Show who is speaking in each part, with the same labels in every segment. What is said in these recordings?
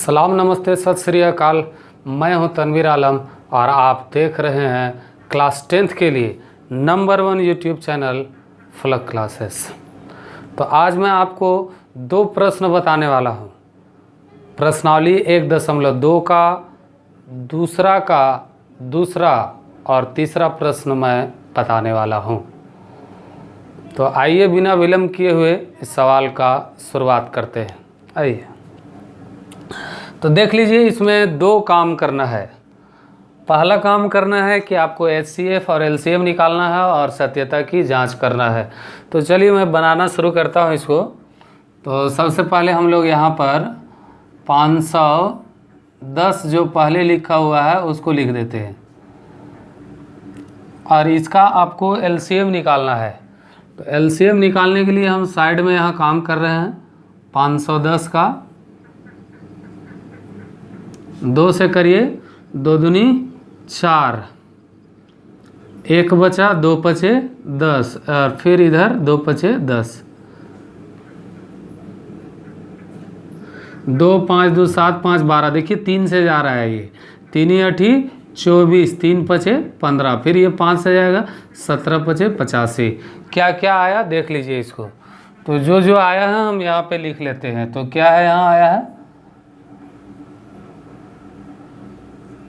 Speaker 1: सलाम, नमस्ते, सत श्री अकाल। मैं हूं तनवीर आलम और आप देख रहे हैं क्लास 10th के लिए नंबर 1 यूट्यूब चैनल फलक क्लासेस। तो आज मैं आपको 2 प्रश्न बताने वाला हूं। प्रश्नावली 1.2 का दूसरा और तीसरा प्रश्न मैं बताने वाला हूं। तो आइए बिना विलंब किए हुए इस सवाल का शुरुआत करते हैं। आइए, तो देख लीजिए, इसमें 2 काम करना है। पहला काम करना है कि आपको HCF और LCM निकालना है और सत्यता की जांच करना है। तो चलिए मैं बनाना शुरू करता हूं इसको। तो सबसे पहले हम लोग यहाँ पर 510 जो पहले लिखा हुआ है उसको लिख देते हैं और इसका आपको LCM निकालना है। तो LCM निकालने के लिए हम साइड में यहाँ काम कर रहे हैं। 510 का 2 से करिए, 2 दूनी 4, 1 बचा, 2 पचे 10 और फिर इधर 2 पचे 10, 2 5 2 7 5 12। देखिए 3 से जा रहा है, ये 3 8 24, 3 पचे 15, फिर ये 5 से जाएगा, 17 पचे 85। क्या क्या आया देख लीजिए इसको। तो जो जो आया है हम यहाँ पे लिख लेते हैं। तो क्या है, यहाँ आया है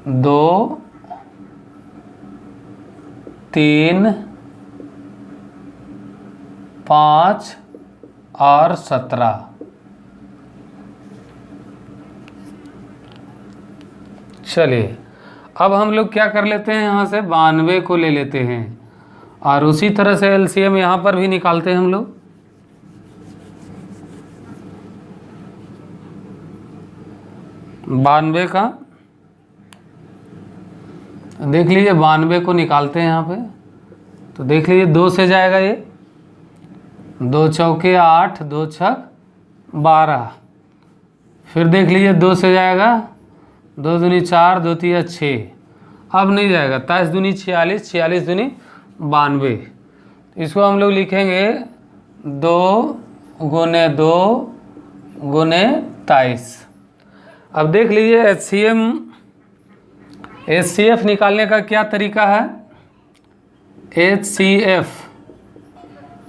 Speaker 1: 2 3 5 और 17। चलिए अब हम लोग क्या कर लेते हैं, यहाँ से 92 को ले लेते हैं और उसी तरह से LCM यहाँ पर भी निकालते हैं हम लोग। बानवे का देख लीजिए, 92 को निकालते हैं यहाँ पे। तो देख लीजिए 2 से जाएगा, ये 2 चौके 8, 2 छक 12। फिर देख लीजिए 2 से जाएगा, 2 दूनी 4, 2 तिया 6। अब नहीं जाएगा, 23 दूनी 46, 46 दूनी 92। इसको हम लोग लिखेंगे 2 गुने 2 गुने 23। अब देख लीजिए HCF निकालने का क्या तरीका है। HCF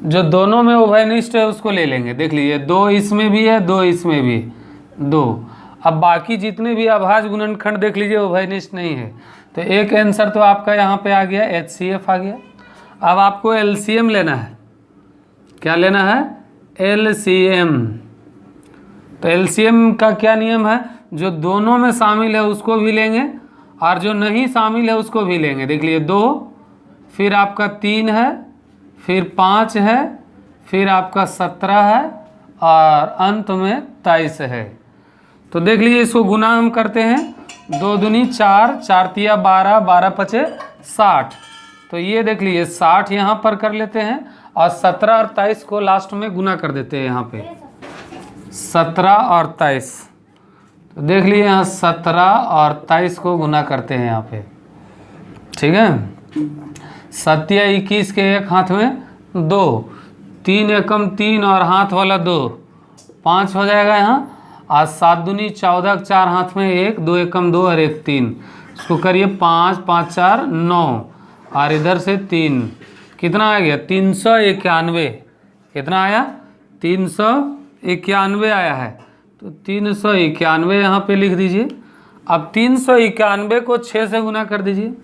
Speaker 1: जो दोनों में उभयनिष्ठ है उसको ले लेंगे। देख लीजिए 2 इसमें भी है, 2 इसमें भी, 2। अब बाकी जितने भी अभाज्य गुणनखंड देख लीजिए उभयनिष्ठ नहीं है। तो एक आंसर तो आपका यहाँ पे आ गया, HCF आ गया। अब आपको LCM लेना है। क्या लेना है, LCM। तो LCM का क्या नियम है, जो दोनों में शामिल है उसको भी लेंगे और जो नहीं शामिल है उसको भी लेंगे। देख लीजिए 2, फिर आपका 3 है, फिर 5 है, फिर आपका 17 है और अंत में 23 है। तो देख लीजिए इसको गुना हम करते हैं। 2 दूनी 4, 4 तिया 12, 12 पचे 60। तो ये देख लीजिए 60 यहाँ पर कर लेते हैं और 17 और 23 को लास्ट में गुना कर देते हैं। यहाँ पे 17 और 23। तो देख लीजिए यहाँ 17 और 23 को गुना करते हैं यहाँ पे, ठीक है। 7 या 21 के एक हाथ में 2, 3 एकम 3 और हाथ वाला 2, 5 हो जाएगा यहाँ। आज 7 दूनी 14, 4 हाथ में 1, 2 एकम 2 और 1 3। इसको करिए 5 5 4 9 और इधर से 3। कितना आ गया, 391। कितना आया, 391 आया है। तो 391 यहाँ पे लिख दीजिए। अब 391 को 6 से गुना कर दीजिए।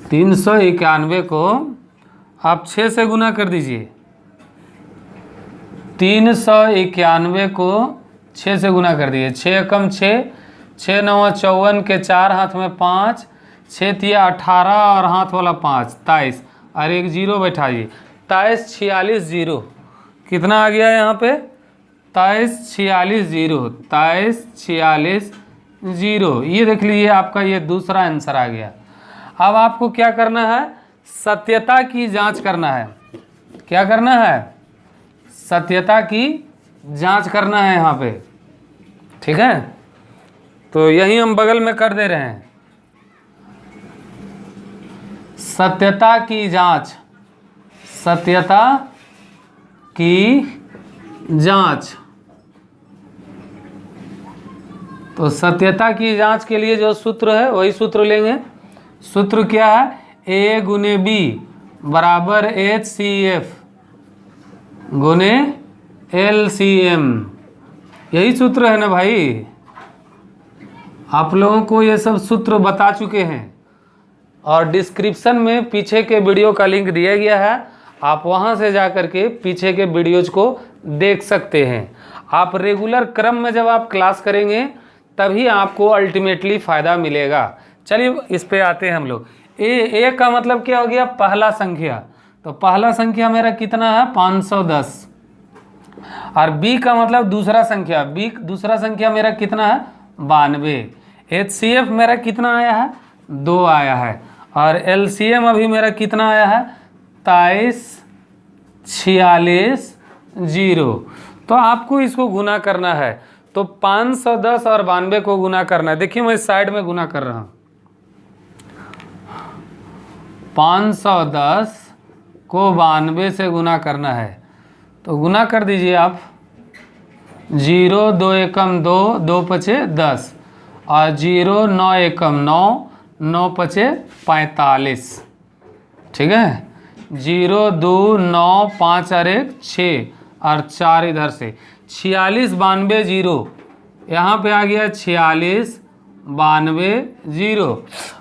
Speaker 1: 391 को आप 6 से गुना कर दीजिए। 391 को 6 से गुना कर दीजिए। 6 कम 6, 6 9 54 के 4 हाथ में 5, 6 तिया 18 और हाथ वाला 5, 23 और एक 0 बैठाइए। 23 46 0। कितना आ गया यहाँ पे, 23 46 0, 23 46 0। ये देख लीजिए आपका ये दूसरा आंसर आ गया। अब आपको क्या करना है, सत्यता की जांच करना है। क्या करना है, सत्यता की जांच करना है यहाँ पे, ठीक है। तो यही हम बगल में कर दे रहे हैं, सत्यता की जांच, सत्यता की जांच। तो सत्यता की जांच के लिए जो सूत्र है वही सूत्र लेंगे। सूत्र क्या है? A गुने B बराबर HCF गुने LCM, यही सूत्र है ना भाई। आप लोगों को ये सब सूत्र बता चुके हैं और डिस्क्रिप्शन में पीछे के वीडियो का लिंक दिया गया है, आप वहां से जा कर के पीछे के वीडियोज को देख सकते हैं। आप रेगुलर क्रम में जब आप क्लास करेंगे तभी आपको अल्टीमेटली फ़ायदा मिलेगा। चलिए इस पे आते हैं हम लोग। ए का मतलब क्या हो गया? पहला संख्या। तो पहला संख्या मेरा कितना है? 510। और बी का मतलब दूसरा संख्या। बी दूसरा संख्या मेरा कितना है? 92। HCF मेरा कितना आया है? 2 आया है। और LCM अभी मेरा कितना आया है? 23, 46, 0। तो आपको इसको गुना करना है। तो 510 और 92 को गुना करना है। देखिए मैं इस साइड में गुना कर रहा हूँ। 510 को 92 से गुना करना है। तो गुना कर दीजिए आप। 0 2 एकम 2, 2 पचे 10 और 0 9 एकम 9, 9 पचे 45। ठीक है। 0 2 9 5 और 1 6 और 4 इधर से 46 92 0। यहाँ पे आ गया 46 92 0।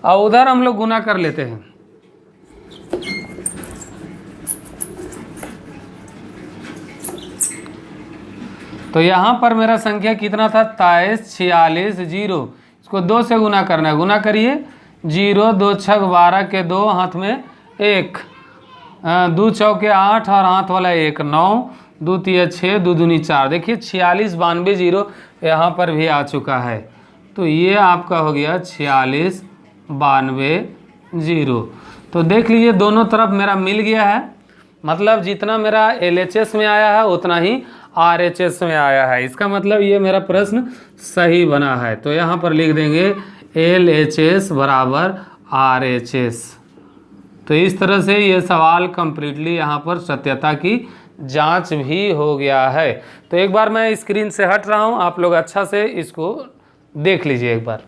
Speaker 1: और उधर हम लोग गुना कर लेते हैं। तो यहाँ पर मेरा संख्या कितना था? 23 46 0। इसको 2 से गुना करना है। गुना करिए। 0 2 छक 12 के 2 हाथ में 1, 2 चौके 8 और हाथ वाला 1 9, 2 तिया 6, 2 दूनी 4। देखिए 46 92 0 यहाँ पर भी आ चुका है। तो ये आपका हो गया 46 92 0। तो देख लीजिए दोनों तरफ मेरा मिल गया है। मतलब जितना मेरा LHS में आया है उतना ही RHS में आया है। इसका मतलब ये मेरा प्रश्न सही बना है। तो यहाँ पर लिख देंगे LHS बराबर RHS। तो इस तरह से ये सवाल कंप्लीटली यहाँ पर सत्यता की जांच भी हो गया है। तो एक बार मैं स्क्रीन से हट रहा हूँ, आप लोग अच्छा से इसको देख लीजिए एक बार।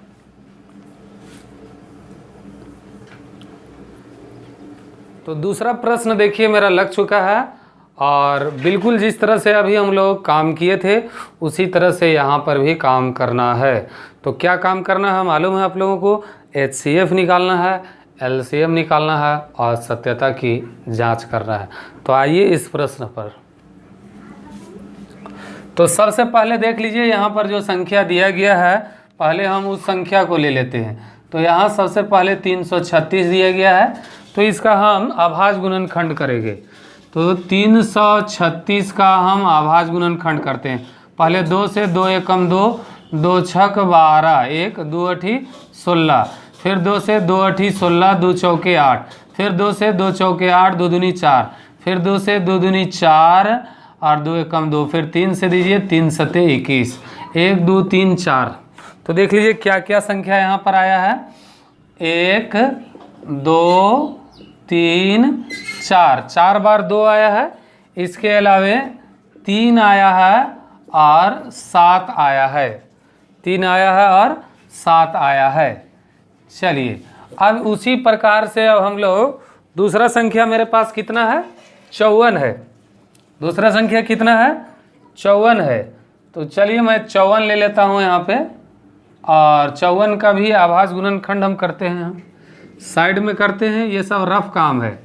Speaker 1: तो दूसरा प्रश्न देखिए मेरा लग चुका है और बिल्कुल जिस तरह से अभी हम लोग काम किए थे उसी तरह से यहाँ पर भी काम करना है। तो क्या काम करना है मालूम है आप लोगों को? HCF निकालना है, LCM निकालना है और सत्यता की जांच करना है। तो आइए इस प्रश्न पर। तो सबसे पहले देख लीजिए यहाँ पर जो संख्या दिया गया है, पहले हम उस संख्या को ले लेते हैं। तो यहाँ सबसे पहले 336 दिया गया है, तो इसका हम अभाज्य गुणनखंड करेंगे। तो 336 का हम अभाज्य गुणनखंड करते हैं। पहले 2 से 2 एकम 2, 2 छक 12, 1 2 अठी 16, फिर 2 से 2 अठी 16, 2 चौके 8, फिर 2 से 2 चौके 8, 2 दूनी 4, फिर 2 से 2 दूनी 4 और 2 एकम 2, फिर 3 से दीजिए 3 सते 21, 1 2 3 4। तो देख लीजिए क्या क्या संख्या यहाँ पर आया है। 1 2 3 4, 4 बार 2 आया है। इसके अलावे 3 आया है और 7 आया है। 3 आया है और 7 आया है। चलिए अब उसी प्रकार से अब हम लोग दूसरा संख्या मेरे पास कितना है? 54 है। दूसरा संख्या कितना है? 54 है। तो चलिए मैं 54 ले लेता हूँ यहाँ पे और 54 का भी अभाज्य गुणनखंड हम करते हैं। साइड में करते हैं, ये सब रफ काम है।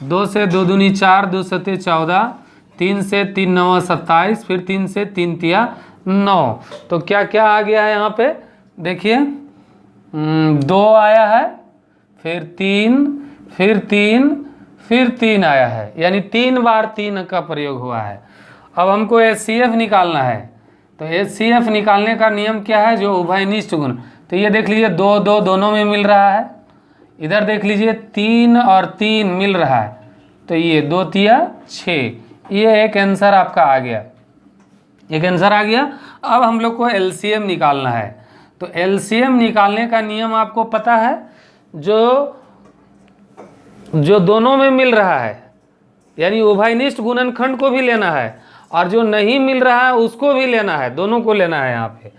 Speaker 1: 2 से 2 दूनी 4, 2 सते 14, 3 से 3 9 27, फिर 3 से 3 तिया 9। तो क्या क्या आ गया है यहाँ पे? देखिए 2 आया है, फिर 3, फिर 3, फिर 3 आया है, यानी 3 बार 3 का प्रयोग हुआ है। अब हमको HCF निकालना है। तो HCF निकालने का नियम क्या है? जो उभयनिष्ठ गुण। तो ये देख लीजिए 2 2 दोनों में मिल रहा है। इधर देख लीजिए 3 और 3 मिल रहा है। तो ये 2 तिया 6, ये एक आंसर आपका आ गया। एक आंसर आ गया। अब हम लोग को LCM निकालना है। तो LCM निकालने का नियम आपको पता है, जो दोनों में मिल रहा है, यानी उभयनिष्ठ गुणनखंड को भी लेना है और जो नहीं मिल रहा है उसको भी लेना है, दोनों को लेना है यहाँ पे।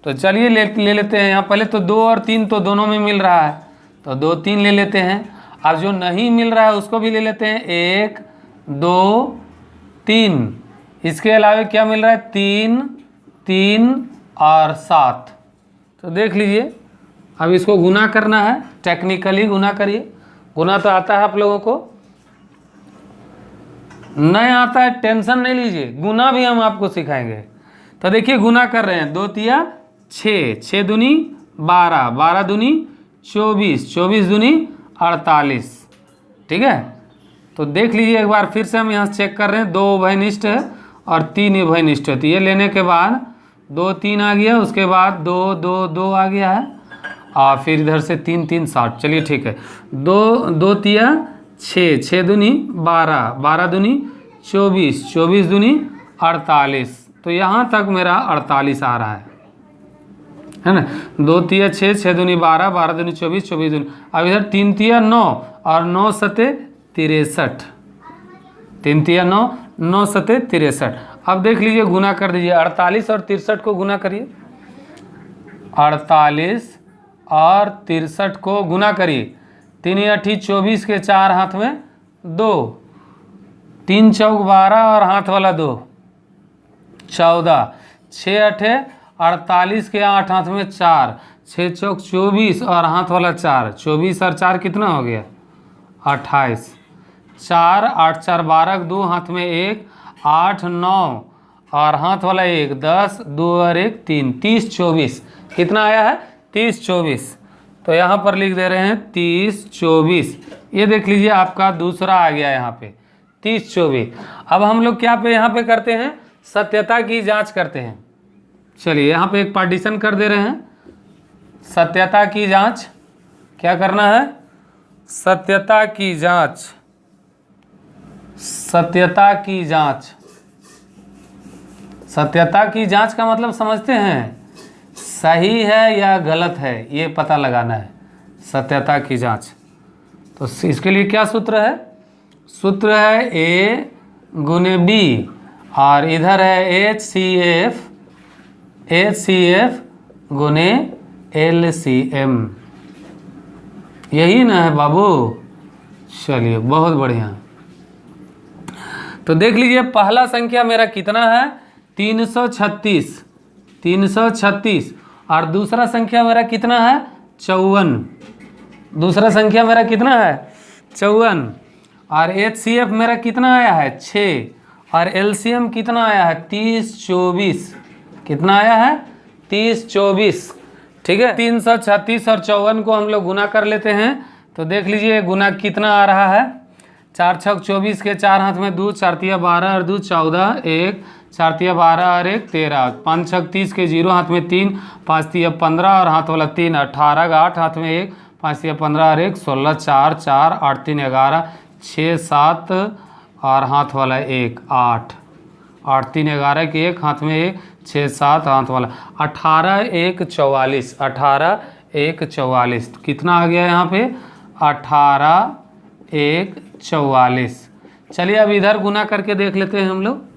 Speaker 1: तो चलिए ले लेते हैं। यहाँ पहले तो 2 और 3 तो दोनों में मिल रहा है, तो 2 3 ले लेते हैं। अब जो नहीं मिल रहा है उसको भी ले लेते हैं, 1 2 3। इसके अलावा क्या मिल रहा है, 3 3 और 7। तो देख लीजिए, अब इसको गुना करना है, टेक्निकली गुना करिए। गुना तो आता है आप लोगों को, नहीं आता है टेंशन नहीं लीजिए, गुना भी हम आपको सिखाएंगे। तो देखिए गुना कर रहे हैं, 2 तिया 6, 6 दूनी 12, 12 दूनी 24, 24 दूनी 48। ठीक है, तो देख लीजिए एक बार फिर से हम यहाँ चेक कर रहे हैं। 2 उभयनिष्ठ है और 3 उभयनिष्ठ है, तो ये लेने के बाद 2 3 आ गया, उसके बाद 2 2 2 आ गया है, और फिर इधर से 3 3 7। चलिए ठीक है, 2 तिया 6, 6 दूनी 12, 12 दूनी 24, 24 दूनी 48। तो यहाँ तक मेरा 48 आ रहा है ना। 2 तिया 6, 6 दूनी 12, 12 दूनी 24, 24 दूनी। अब इधर 3 तिया 9 और 9 सते 63, 3 तिया 9, 9 सते 63। अब देख लीजिए गुना कर दीजिए, 48 और 63 को गुना करिए, 48 और 63 को गुना करिए। 3 8 24 के 4 हाथ में 2, 3 चौक 12 और हाथ वाला 2 14, 6 8 48 के 8 हाथ में 4, 6 चौक 24 और हाथ वाला 4, 24 और 4 कितना हो गया, 28, 4 8 4 12, 2 हाथ में 1, 8 9 और हाथ वाला 1, 10, 2 और 1 3, 30 24। कितना आया है, 30 24। तो यहाँ पर लिख दे रहे हैं 30 24। ये देख लीजिए आपका दूसरा आ गया यहाँ पे 30 24। अब हम लोग क्या पे यहाँ पे करते हैं, सत्यता की जांच करते हैं। चलिए यहाँ पे एक पार्टीशन कर दे रहे हैं, सत्यता की जांच। क्या करना है, सत्यता की जांच, सत्यता की जांच। सत्यता की जांच का मतलब समझते हैं, सही है या गलत है ये पता लगाना है, सत्यता की जांच। तो इसके लिए क्या सूत्र है, सूत्र है A गुने B, और इधर है HCF गुने LCM। यही ना है बाबू, चलिए बहुत बढ़िया। तो देख लीजिए पहला संख्या मेरा कितना है, 336, 336, और दूसरा संख्या मेरा कितना है, 54। दूसरा संख्या मेरा कितना है, 54। और HCF मेरा कितना आया है, 6, और LCM कितना आया है, 30 24। कितना आया है, 30 24। ठीक है, 336 और 54 को हम लोग गुना कर लेते हैं। तो देख लीजिए गुना कितना आ रहा है, 4 छक 24 के 4 हाथ में 2, 4 तिया 12 और 2 14, 1 4 तिया 12 और 1 13, 5 छक 30 के 0 हाथ में 3, 5 तिया 15 और हाथ वाला 3, 18 का 8 हाथ में 1, 5 तिया 15 और 1 16, 4 4 8 3 11, 6 7 और हाथ वाला 1 8, 8 3 11 के 1 हाथ में 1, 6 7 हाथ वाला 18 1 44, 18 1 44। कितना आ गया यहाँ पे, 18 1 44। चलिए अब इधर गुना करके देख लेते हैं हम लोग।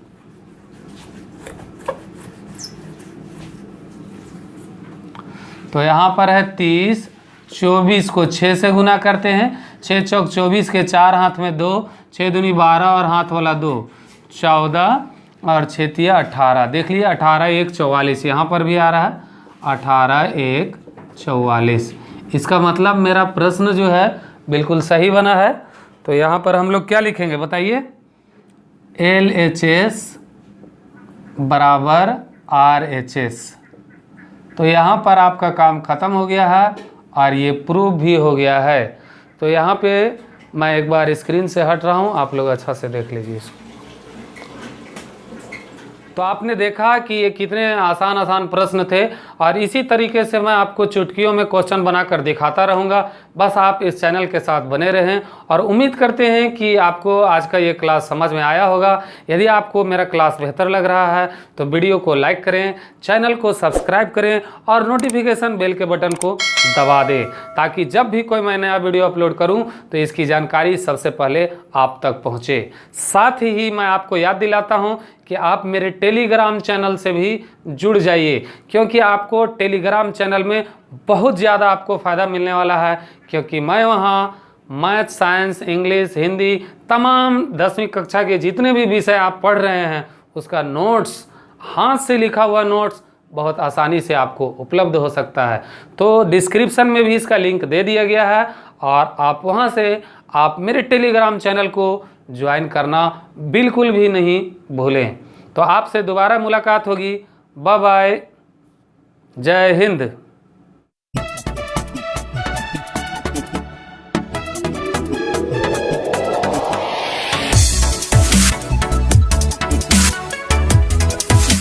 Speaker 1: तो यहाँ पर है 30 24 को 6 से गुना करते हैं, 6 चौक 24 के 4 हाथ में 2, 6 दूनी 12 और हाथ वाला 2 14 और 6 तिया 18। देख लिया 18 1 44, यहाँ पर भी आ रहा है 18 1 44। इसका मतलब मेरा प्रश्न जो है बिल्कुल सही बना है। तो यहाँ पर हम लोग क्या लिखेंगे बताइए, LHS बराबर RHS। तो यहाँ पर आपका काम ख़त्म हो गया है और ये प्रूफ भी हो गया है। तो यहाँ पे मैं एक बार स्क्रीन से हट रहा हूँ, आप लोग अच्छा से देख लीजिए इसको। तो आपने देखा कि ये कितने आसान आसान प्रश्न थे, और इसी तरीके से मैं आपको चुटकियों में क्वेश्चन बनाकर दिखाता रहूँगा। बस आप इस चैनल के साथ बने रहें, और उम्मीद करते हैं कि आपको आज का ये क्लास समझ में आया होगा। यदि आपको मेरा क्लास बेहतर लग रहा है तो वीडियो को लाइक करें, चैनल को सब्सक्राइब करें और नोटिफिकेशन बेल के बटन को दबा दें, ताकि जब भी कोई मैं नया वीडियो अपलोड करूं तो इसकी जानकारी सबसे पहले आप तक पहुंचे। साथ ही मैं आपको याद दिलाता हूं कि आप मेरे टेलीग्राम चैनल से भी जुड़ जाइए, क्योंकि आपको टेलीग्राम चैनल में बहुत ज़्यादा आपको फ़ायदा मिलने वाला है। क्योंकि मैं वहाँ मैथ, साइंस, इंग्लिश, हिंदी, तमाम 10वीं कक्षा के जितने भी विषय आप पढ़ रहे हैं उसका नोट्स, हाथ से लिखा हुआ नोट्स बहुत आसानी से आपको उपलब्ध हो सकता है। तो डिस्क्रिप्शन में भी इसका लिंक दे दिया गया है और आप वहां से आप मेरे टेलीग्राम चैनल को ज्वाइन करना बिल्कुल भी नहीं भूलें। तो आपसे दोबारा मुलाकात होगी। बाय बाय, जय हिंद।